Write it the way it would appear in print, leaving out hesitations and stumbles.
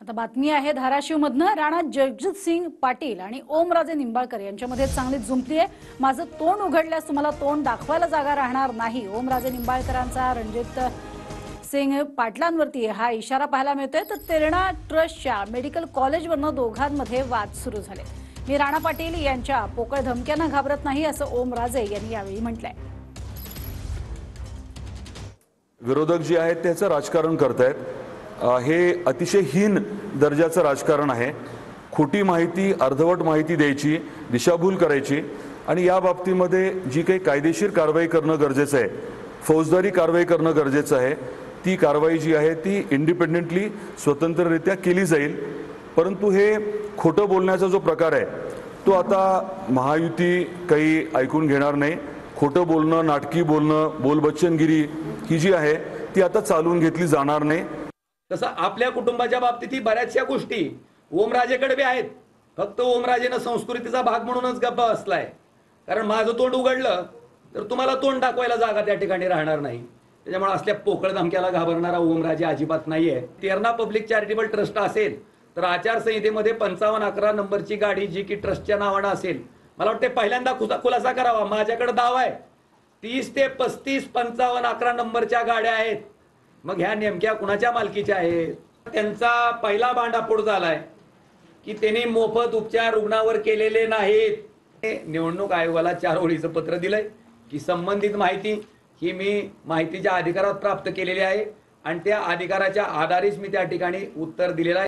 आता बातमी आहे धाराशिवमधनं राणा जगजित सिंग पाटील आणि ओमराजे निंबाळकर यांच्यामध्ये चांगली जुंपली आहे। माझं तोंड उघडल्यास तुम्हाला तोंड दाखवायला जागा राहणार नाही, ओमराजे निंबाळकरांचा रणजित सिंग पाटलांवरती हा इशारा पाहायला मिळतोय। तर तेरणा ट्रस्टच्या मेडिकल कॉलेजवरनं दोघांमध्ये वाद सुरू झाले। मी राणा पाटील यांच्या पोकळ धमक्यांना घाबरत नाही असं ओमराजे यांनी यावेळी म्हटलंय। विरोधक जे आहेत त्याचं राजकारण करतायत, हे अतिशय हीन दर्जाचं राजकारण आहे। खोटी माहिती, अर्धवट माहिती द्यायची, दिशाभूल करायची आणि या बाबतीमध्ये जी काही कायदेशीर कारवाई करणं गरजेचं आहे, फौजदारी कारवाई करणं गरजेचं आहे। ती कारवाई जी आहे ती इंडिपेंडेंटली स्वतंत्ररित्या केली जाईल। परंतु हे खोटं बोलण्याचा जो प्रकार आहे तो आता महायुती काही ऐकून घेणार नाही। खोटं बोलणं, नाटकी बोलणं, बोलबच्चनगिरी ही जी आहे ती आता चालवून घेतली जाणार नाही। तसं आपल्या कुटुंबाच्या बाबतीतही बऱ्याचशा गोष्टी ओमराजेकडे बी आहेत, फक्त ओमराजेनं संस्कृतीचा भाग म्हणूनच गप्प बसलाय। कारण माझं तोंड उघडलं तर तुम्हाला तोंड दाखवायला जागा त्या ठिकाणी राहणार नाही। त्याच्यामुळे असल्या पोकळ धमक्याला घाबरणारा ओमराजे अजिबात नाहीये। तेरणा पब्लिक चॅरिटेबल ट्रस्ट असेल तर आचारसंहितेमध्ये 5511 नंबरची गाडी जी की ट्रस्टच्या नावानं असेल, मला वाटते पहिल्यांदा खुलासा करावा। माझ्याकडे दावा आहे 30 ते 35 5511 नंबरच्या गाड्या आहेत। मग ह्या नेमक्या कुणाच्या मालकीच्या आहेत? त्यांचा पहिला भांडाफोड झालाय की त्यांनी मोफत उपचार रुग्णावर केलेले नाहीत। निवडणूक आयोगाला 4 ओळीचं पत्र दिलंय की संबंधित माहिती ही मी माहितीच्या अधिकारात प्राप्त केलेली आहे आणि त्या अधिकाराच्या आधारेच मी त्या ठिकाणी उत्तर दिलेलं आहे।